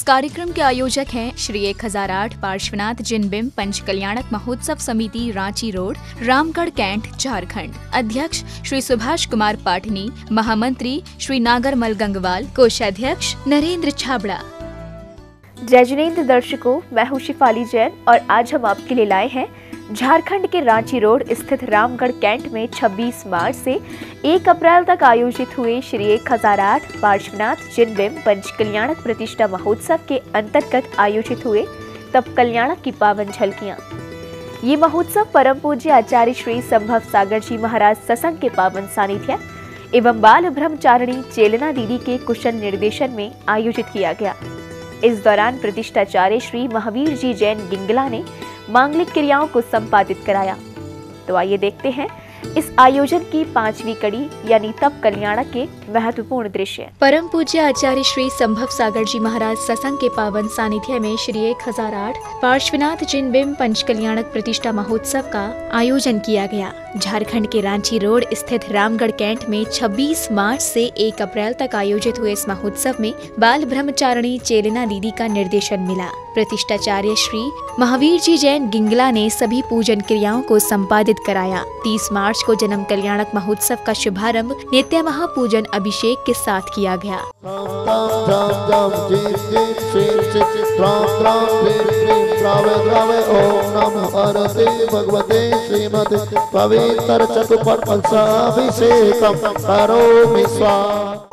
कार्यक्रम के आयोजक हैं श्री 1008 पार्श्वनाथ जिनबिंब पंच कल्याणक महोत्सव समिति, रांची रोड, रामगढ़ कैंट, झारखंड। अध्यक्ष श्री सुभाष कुमार पाटनी, महामंत्री श्री नागरमल गंगवाल, कोषाध्यक्ष नरेंद्र छाबड़ा। जय जिनेंद्र दर्शकों, मैं हूँ शिफाली जैन और आज हम आपके लिए लाए हैं झारखंड के रांची रोड स्थित रामगढ़ कैंट में 26 मार्च से 1 अप्रैल तक आयोजित हुए श्री 1008 पार्श्वनाथ जिनबिंब पंच कल्याणक प्रतिष्ठा महोत्सव के अंतर्गत आयोजित हुए तप कल्याणक की पावन झलकियां। ये महोत्सव परम पूज्य आचार्य श्री संभव सागर जी महाराज सत्संग के पावन सानिध्य एवं बाल ब्रह्मचारिणी चेलना दीदी के कुशल निर्देशन में आयोजित किया गया। इस दौरान प्रतिष्ठाचार्य श्री महावीर जी जैन गिंगला ने मांगलिक क्रियाओं को संपादित कराया। तो आइए देखते हैं इस आयोजन की 5वीं कड़ी यानी तप कल्याणक के महत्वपूर्ण दृश्य। परम पूज्य आचार्य श्री संभव सागर जी महाराज सत्संग के पावन सानिध्य में श्री 1008 पार्श्वनाथ जिनबिंब पंच कल्याणक प्रतिष्ठा महोत्सव का आयोजन किया गया। झारखंड के रांची रोड स्थित रामगढ़ कैंट में 26 मार्च से 1 अप्रैल तक आयोजित हुए इस महोत्सव में बाल ब्रह्मचारिणी चेलना दीदी का निर्देशन मिला। प्रतिष्ठाचार्य श्री महावीर जी जैन गिंगला ने सभी पूजन क्रियाओं को संपादित कराया। 30 मार्च को जन्म कल्याणक महोत्सव का शुभारंभ नित्य महापूजन अभिषेक के साथ किया गया।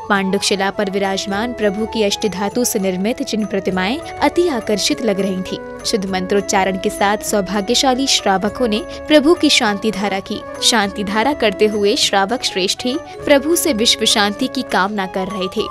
पांडुशिला पर विराजमान प्रभु की अष्टधातु से निर्मित जिन प्रतिमाएं अति आकर्षित लग रही थी। शुद्ध मंत्रोच्चारण के साथ सौभाग्यशाली श्रावकों ने प्रभु की शांति धारा की। शांति धारा करते हुए श्रावक श्रेष्ठ ही प्रभु से विश्व शांति की कामना कर रहे थे।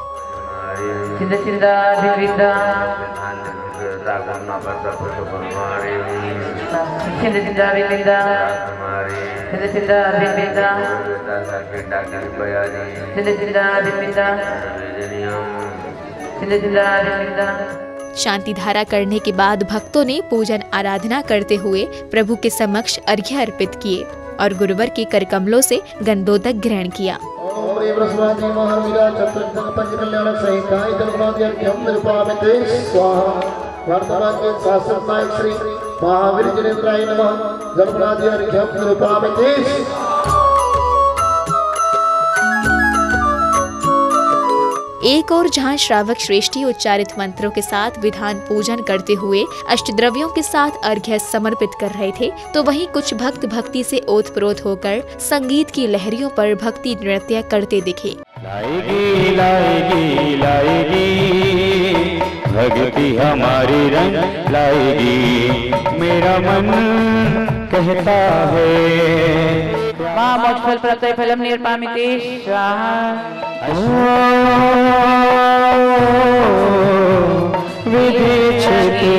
शांति धारा करने के बाद भक्तों ने पूजन आराधना करते हुए प्रभु के समक्ष अर्घ्य अर्पित किए और गुरुवर के करकमलों से गंधोदक ग्रहण किया। वर्तमान के शासक नायक श्री महावीर जिनेंद्राय नमः। जन्मनादि अर्घ्यम निरुपामिते। एक और जहां श्रावक श्रेष्ठी उच्चारित मंत्रों के साथ विधान पूजन करते हुए अष्टद्रव्यों के साथ अर्घ्य समर्पित कर रहे थे, तो वहीं कुछ भक्त भक्ति से ओतप्रोत होकर संगीत की लहरियों पर भक्ति नृत्य करते दिखे। लाएगी लाएगी लाएगी भक्ति हमारी रंग लाएगी, मेरा मन कहता है। मां मोक्षफल प्रत्यय फलम निरुपामिते स्वाहा। विधि छेके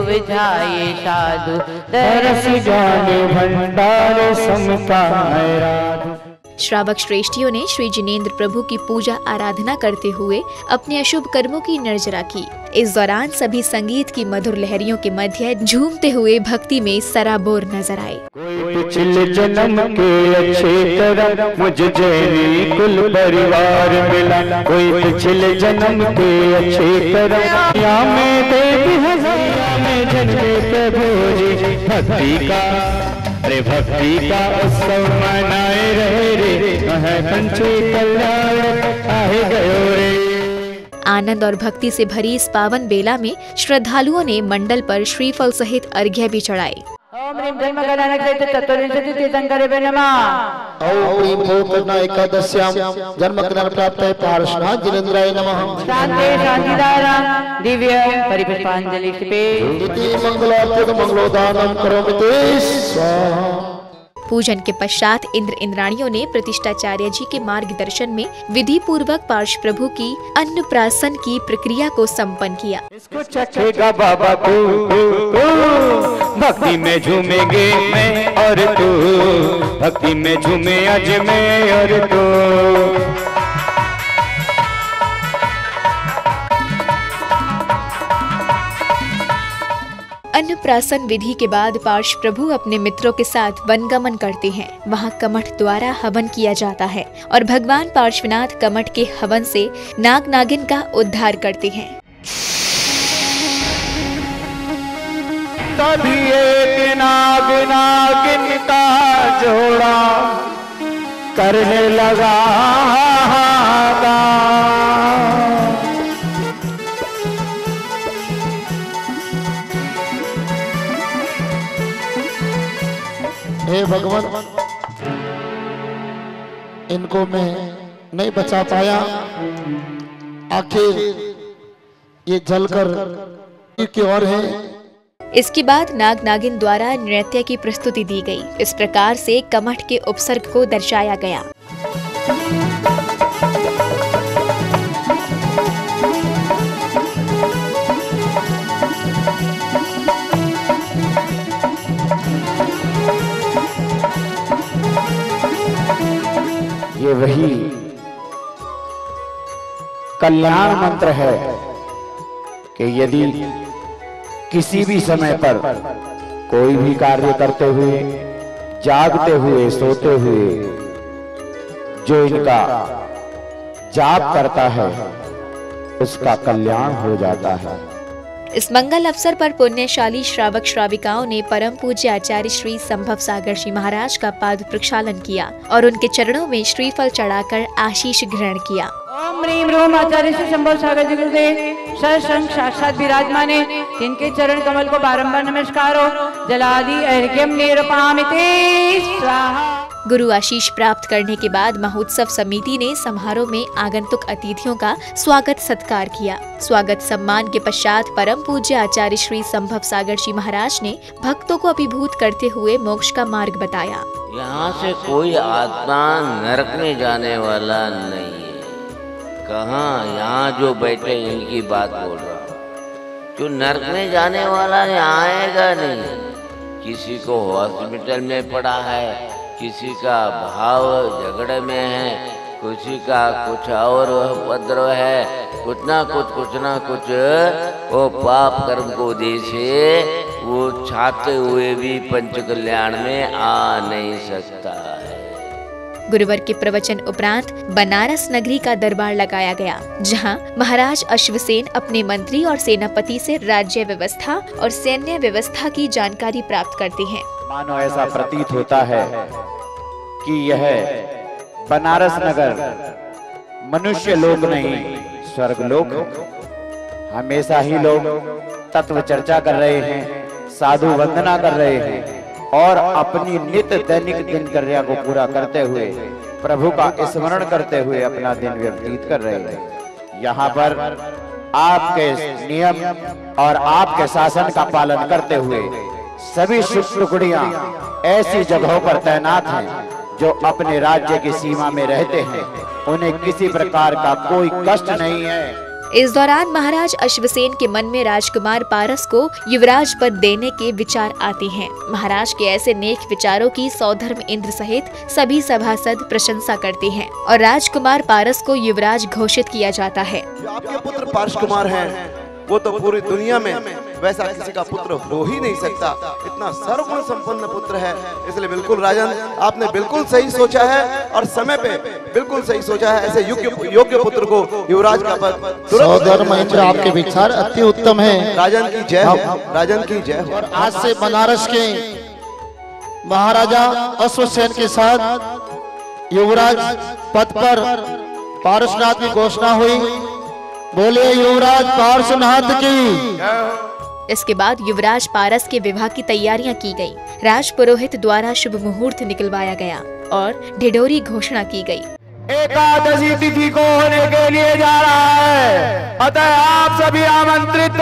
विधाये साधु तरस जाने भंडार समता है राधु। श्रावक श्रेष्ठियों ने श्री जिनेंद्र प्रभु की पूजा आराधना करते हुए अपने अशुभ कर्मों की निर्जरा की। इस दौरान सभी संगीत की मधुर लहरियों के मध्य झूमते हुए भक्ति में सराबोर नजर आए। कोई पिछले जन्म के अच्छे कर्म मुझे जैनी कुल परिवार मिला। कोई पिछले जन्म के अच्छे कर्म या में देवी हजारिया में जन्मे प्रभु जी। भक्ति का अरे भक्ति का उत्सव मनाए रहे रे, पंचे कल्याण आए गयो रे। आनंद और भक्ति से भरी इस पावन बेला में श्रद्धालुओं ने मंडल पर श्रीफल सहित अर्घ्य भी चढ़ाए। ओम ह्रीं जन्म कल्याणक तत्त्वविंशति तीर्थंकरेभ्यो नमः। ओम ह्रीं भूकर्ण एकादश्यां जन्म कल्याण प्राप्त पार्श्वनाथ जिनेंद्राय नमः। शांति शांतिधारा दिव्य परिपुष्पांजलि क्षिपे इति मंगलार्थ मंगलोदानं करोमि स्वाहा। पूजन के पश्चात इंद्र इंद्राणियों ने प्रतिष्ठाचार्य जी के मार्गदर्शन में विधि पूर्वक पार्श्व प्रभु की अन्नप्राशन की प्रक्रिया को संपन्न किया। इसको चखेगा बाबा तू, भक्ति में झूमेंगे मैं और तू, भक्ति में झूमे आज मैं और तू। अन्नप्राशन विधि के बाद पार्श्व प्रभु अपने मित्रों के साथ वनगमन करते हैं। वहां कमठ द्वारा हवन किया जाता है और भगवान पार्श्वनाथ कमठ के हवन से नाग नागिन का उद्धार करते हैं। तभी एक नाग नागिन का जोड़ा करने लगा हे भगवान, इनको मैं नहीं बचा पाया, आखिर ये जलकर की ओर है। इसके बाद नाग नागिन द्वारा नृत्य की प्रस्तुति दी गई। इस प्रकार से कमठ के उपसर्ग को दर्शाया गया। ये वही कल्याण मंत्र है कि यदि किसी भी समय पर कोई भी कार्य करते हुए, जागते हुए, सोते हुए जो इनका जाप करता है उसका कल्याण हो जाता है। इस मंगल अवसर पर पुण्यशाली श्रावक श्राविकाओं ने परम पूज्य आचार्य श्री संभव सागर जी महाराज का पाद प्रक्षालन किया और उनके चरणों में श्रीफल चढ़ाकर आशीष ग्रहण किया। ओम ह्रीं ह्रूं आचार्य श्री संभव सागर जी गुरुदेव सत्संग साक्षात विराजमान है, जिनके चरण कमल को बारंबार नमस्कार हो। जलादि अर्घ्यम निरपामिते स्वाहा। गुरु आशीष प्राप्त करने के बाद महोत्सव समिति ने समारोह में आगंतुक अतिथियों का स्वागत सत्कार किया। स्वागत सम्मान के पश्चात परम पूज्य आचार्य श्री संभव सागर जी महाराज ने भक्तों को अभिभूत करते हुए मोक्ष का मार्ग बताया। यहाँ से कोई आत्मा नरक में जाने वाला नहीं है। कहाँ यहाँ जो बैठे इनकी बात बोल रहा हूँ। जो नरक में जाने वाला आएगा नहीं। किसी को हॉस्पिटल में पड़ा है, किसी का भाव झगड़े में है, किसी का कुछ और उपद्रव है, कुछ ना कुछ वो पाप कर्म को दे से वो छाते हुए भी पंच कल्याण में आ नहीं सकता है। गुरुवर के प्रवचन उपरांत बनारस नगरी का दरबार लगाया गया, जहां महाराज अश्वसेन अपने मंत्री और सेनापति से राज्य व्यवस्था और सैन्य व्यवस्था की जानकारी प्राप्त करते हैं। मानो ऐसा प्रतीत होता है कि यह बनारस नगर मनुष्य लोक नहीं स्वर्ग लोक है। हमेशा ही लोग तत्व चर्चा कर रहे हैं, साधु वंदना कर रहे हैं और अपनी नित्य दैनिक दिनचर्या को पूरा करते हुए प्रभु का स्मरण करते हुए अपना दिन व्यतीत कर रहे हैं। यहाँ पर आपके नियम और आपके शासन का पालन करते हुए सभी टुकड़ियां ऐसी जगहों पर तैनात हैं जो अपने राज्य की सीमा में रहते हैं। उन्हें किसी प्रकार का कोई कष्ट नहीं है। इस दौरान महाराज अश्वसेन के मन में राजकुमार पारस को युवराज पद देने के विचार आते हैं। महाराज के ऐसे नेक विचारों की सौधर्म इंद्र सहित सभी सभासद प्रशंसा करते हैं और राजकुमार पारस को युवराज घोषित किया जाता है। आपके पुत्र पारस कुमार हैं, वो तो पूरी दुनिया में वैसा किसी का पुत्र हो ही नहीं सकता। इतना सर्वगुण संपन्न पुत्र है, इसलिए बिल्कुल राजन आपने बिल्कुल सही सोचा है और समय पे बिल्कुल सही सोचा है। ऐसे योग्य पुत्र को युवराज का पद। सौधर्म इंद्र, आपके विचार अति उत्तम है। राजन की जय हो, राजन की जय हो। और आज से बनारस के महाराजा अश्वसेन के साथ युवराज पद पर पारसनाथ की घोषणा हुई। बोले युवराज पारसनाथ की। इसके बाद युवराज पारस के विवाह की तैयारियां की गई। राज पुरोहित द्वारा शुभ मुहूर्त निकलवाया गया और ढिढोरी घोषणा की गई। एकादशी तिथि को होने के लिए जा रहा है, अतः आप सभी आमंत्रित।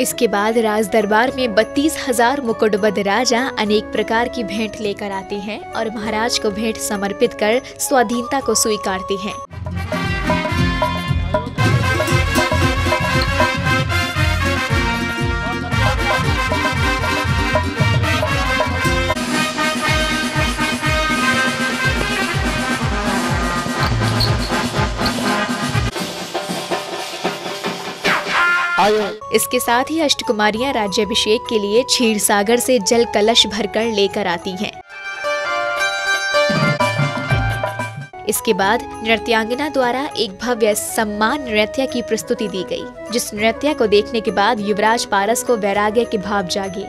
इसके बाद राज दरबार में 32,000 मुकुटबद्ध राजा अनेक प्रकार की भेंट लेकर आते हैं और महाराज को भेंट समर्पित कर स्वाधीनता को स्वीकारते हैं। इसके साथ ही अष्टकुमारियां राज्याभिषेक के लिए क्षीर सागर से जल कलश भरकर लेकर आती हैं। इसके बाद नृत्यांगना द्वारा एक भव्य सम्मान नृत्य की प्रस्तुति दी गई, जिस नृत्य को देखने के बाद युवराज पारस को वैराग्य के भाव जागे।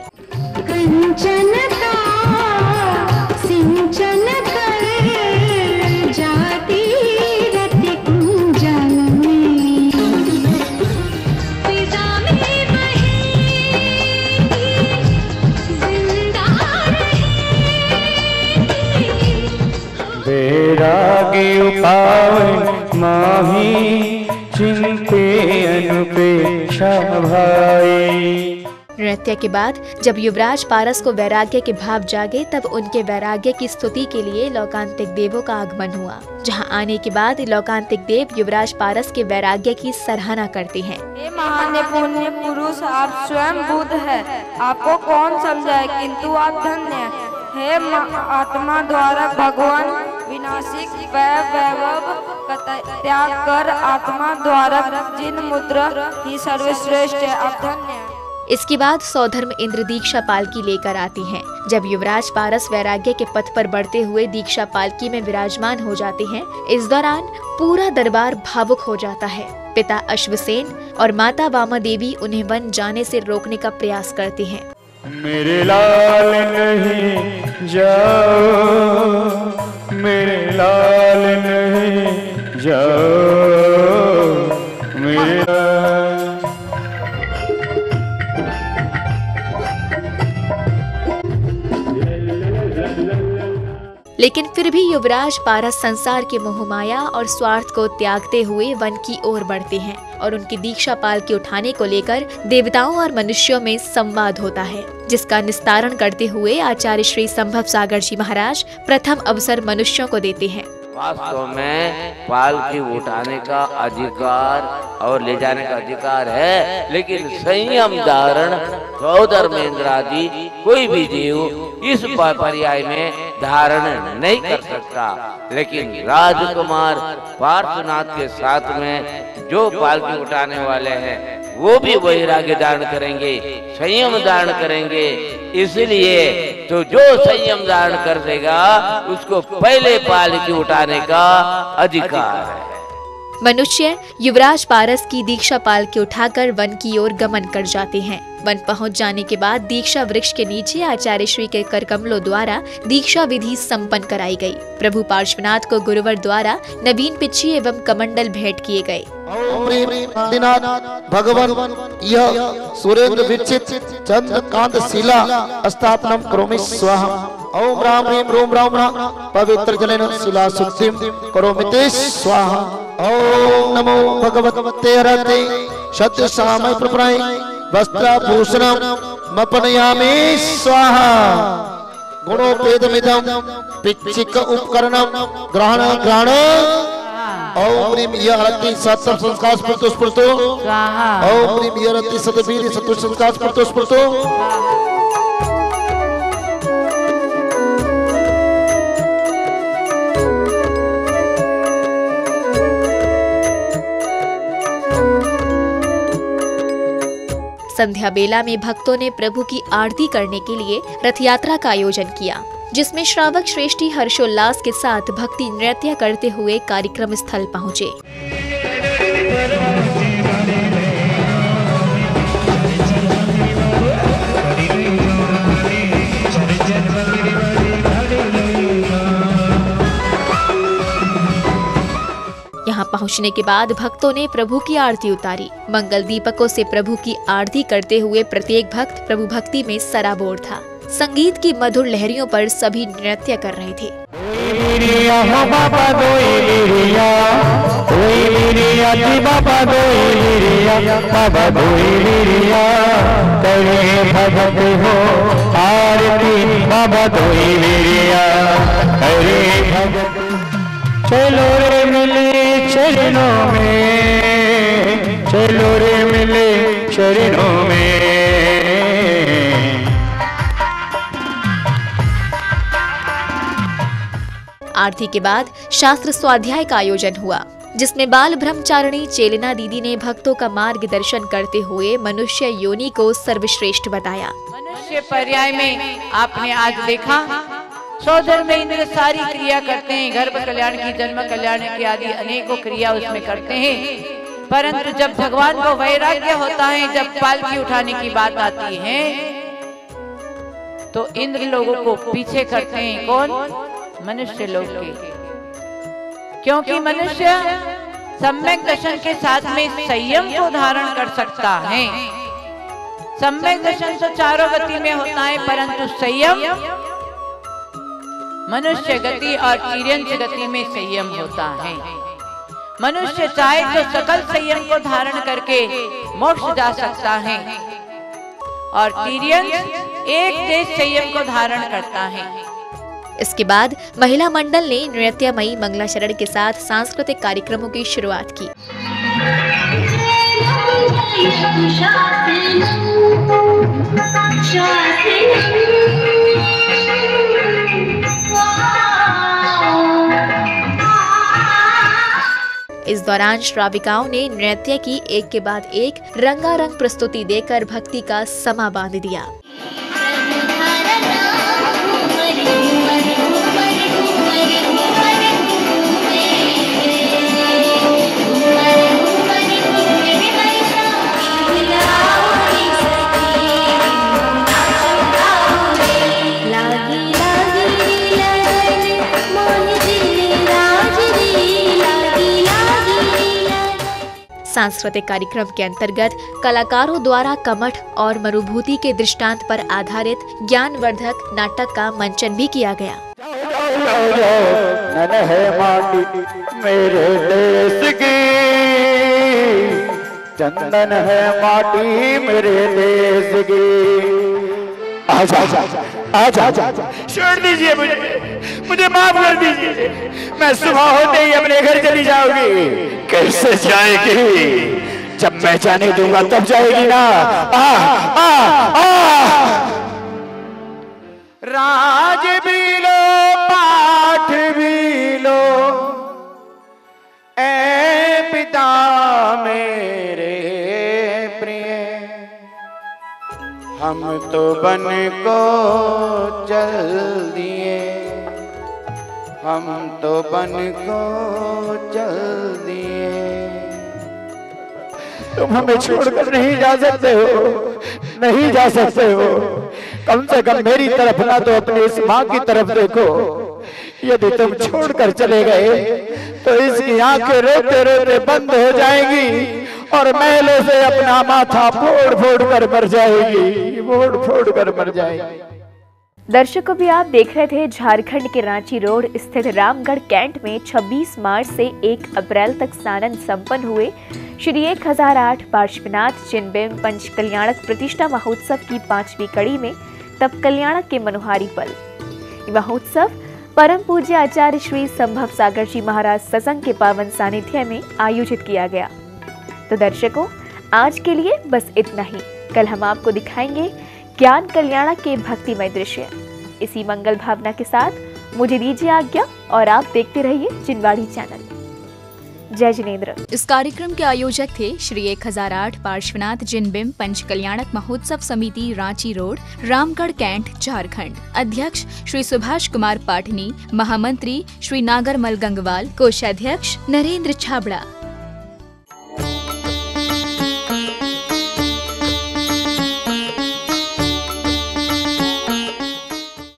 वैराग्य पावन माही चिंते अनुपेक्षा भाई। नृत्य के बाद जब युवराज पारस को वैराग्य के भाव जागे, तब उनके वैराग्य की स्तुति के लिए लौकांतिक देवों का आगमन हुआ, जहां आने के बाद लौकांतिक देव युवराज पारस के वैराग्य की सराहना करते हैं। हे महान पुण्य पुरुष, आप स्वयं बुद्ध है, आपको कौन समझाए, किंतु आप धन्य है आत्मा द्वारा भगवान विनाशिक वैभव का त्याग कर आत्मा द्वारा जिन मुद्रा ही सर्वश्रेष्ठ है, आप धन्य है। इसके बाद सौधर्म इंद्र दीक्षा पालकी लेकर आती हैं। जब युवराज पारस वैराग्य के पथ पर बढ़ते हुए दीक्षा पालकी में विराजमान हो जाते हैं, इस दौरान पूरा दरबार भावुक हो जाता है। पिता अश्वसेन और माता वामा देवी उन्हें वन जाने से रोकने का प्रयास करते हैं। मेरे लाल नहीं जाओ, मेरे लाल नहीं जाओ, मेरे लेकिन फिर भी युवराज पारस संसार के मोहमाया और स्वार्थ को त्यागते हुए वन की ओर बढ़ते हैं और उनकी दीक्षा पालकी उठाने को लेकर देवताओं और मनुष्यों में संवाद होता है, जिसका निस्तारण करते हुए आचार्य श्री संभव सागर जी महाराज प्रथम अवसर मनुष्यों को देते हैं। वास्तव में पालकी उठाने का अधिकार और ले जाने का अधिकार है, लेकिन संयम धारण सौधर्मेंद्र आदि कोई भी जीव इस पर्याय में धारण नहीं कर सकता। लेकिन राजकुमार पार्श्वनाथ के साथ में जो पालकी उठाने वाले हैं वो भी वैराग्य धारण करेंगे, संयम धारण करेंगे। इसलिए तो जो संयम धारण कर देगा उसको पहले पालकी उठाने का अधिकार है। मनुष्य युवराज पारस की दीक्षा पालकी उठाकर वन की ओर गमन कर जाते हैं। वन पहुंच जाने के बाद दीक्षा वृक्ष के नीचे आचार्य श्री के करकमलों द्वारा दीक्षा विधि संपन्न कराई गई। प्रभु पार्श्वनाथ को गुरुवर द्वारा नवीन पिच्छी एवं कमंडल भेंट किए गए। ओम भगवान यह सुरेंद्र विचित चंद्रकांत शिला स्थापनम करोमि स्वाहा। ओम राम ह्रीं रोम राम पवित्र जलेन शिला शुद्धिं करोमि स्वाहा। ओम नमो भगवते हरते सत्य सामय प्रपराय वस्त्राभूषणं मपनयामि स्वाहा। गुणोपेदमिदं पिच्चिक उपकरणं ग्रहण ओम ह्रीं यरति सत्सव संस्कार स्फुर्तो ओम ह्रीं यरति सतवीर सत्व संस्कार स्फुर्तो। संध्या बेला में भक्तों ने प्रभु की आरती करने के लिए रथ यात्रा का आयोजन किया, जिसमें श्रावक श्रेष्ठी हर्षोल्लास के साथ भक्ति नृत्य करते हुए कार्यक्रम स्थल पहुँचे। यहाँ पहुँचने के बाद भक्तों ने प्रभु की आरती उतारी। मंगल दीपकों से प्रभु की आरती करते हुए प्रत्येक भक्त प्रभु भक्ति में सराबोर था। संगीत की मधुर लहरियों पर सभी नृत्य कर रहे थे। चलो रे मिले चरणों में, चलो रे मिले चरणों में। आरती के बाद शास्त्र स्वाध्याय का आयोजन हुआ, जिसमें बाल ब्रह्मचारिणी चेलना दीदी ने भक्तों का मार्गदर्शन करते हुए मनुष्य योनि को सर्वश्रेष्ठ बताया। मनुष्य पर्याय में आपने आज देखा सौधर में इंद्र सारी क्रिया करते हैं, गर्भ कल्याण की, जन्म कल्याण की आदि अनेकों क्रिया उसमें करते हैं। परंतु जब भगवान को वैराग्य होता है, जब पालकी उठाने की बात आती है, तो इंद्र लोगों को पीछे करते हैं। कौन? मनुष्य लोग के। क्योंकि मनुष्य सम्यक दर्शन के साथ में संयम को धारण कर सकता है। सम्यक दर्शन तो चारों गति में होता है, परंतु संयम मनुष्य गति और तिर्यंच गति में संयम होता है। मनुष्य चाहे तो सकल संयम को धारण करके मोक्ष जा सकता है, और तिर्यंच एक देश संयम को धारण करता है। इसके बाद महिला मंडल ने नृत्यमयी मंगलाचरण के साथ सांस्कृतिक कार्यक्रमों की शुरुआत की। इस दौरान श्राविकाओं ने नृत्य की एक के बाद एक रंगारंग प्रस्तुति देकर भक्ति का समा बांध दिया। सांस्कृतिक कार्यक्रम के अंतर्गत कलाकारों द्वारा कमठ और मरुभूति के दृष्टांत पर आधारित ज्ञानवर्धक नाटक का मंचन भी किया गया। नन है माटी मेरे देश की, चंदन है माटी मेरे देश की। आजा आजा आजा, छोड़ दीजिए मुझे माफ कर दीजिए। मैं सुबह होते ही अपने घर चली जाऊंगी। कैसे जाएगी? जब मैं जाने दूंगा तब जाएगी ना। राज भी लो पाठ भी लो, ऐ पिता मेरे प्रिय, हम तो बन को चल दिए, हम तो बन को चल दिए। तुम हमें छोड़कर नहीं जा सकते हो, नहीं जा सकते हो। कम से कम मेरी तरफ ना तो अपनी इस माँ की तरफ देखो। यदि तुम छोड़कर चले गए तो इसकी आंखें रोते रोते बंद हो जाएंगी और महलों से अपना माथा फोड़ फोड़ कर मर जाएगी, फोड़ फोड़ कर मर जाएगी। दर्शकों, भी आप देख रहे थे झारखंड के रांची रोड स्थित रामगढ़ कैंट में 26 मार्च से 1 अप्रैल तक सानंद संपन्न हुए श्री 1008 पार्श्वनाथ जिनबिंब पंच कल्याणक प्रतिष्ठा महोत्सव की 5वीं कड़ी में तप कल्याणक के मनोहारी पल। महोत्सव परम पूज्य आचार्य श्री संभव सागर जी महाराज सत्संग के पावन सानिध्य में आयोजित किया गया। तो दर्शकों, आज के लिए बस इतना ही। कल हम आपको दिखाएंगे ज्ञान कल्याण के भक्तिमय दृश्य। इसी मंगल भावना के साथ मुझे दीजिए आज्ञा और आप देखते रहिए जिनवाड़ी चैनल। जय जिनेंद्र। इस कार्यक्रम के आयोजक थे श्री 1008 पार्श्वनाथ जिनबिंब पंच कल्याणक महोत्सव समिति, रांची रोड, रामगढ़ कैंट, झारखंड। अध्यक्ष श्री सुभाष कुमार पाटनी, महामंत्री श्री नागरमल गंगवाल, कोषाध्यक्ष नरेंद्र छाबड़ा।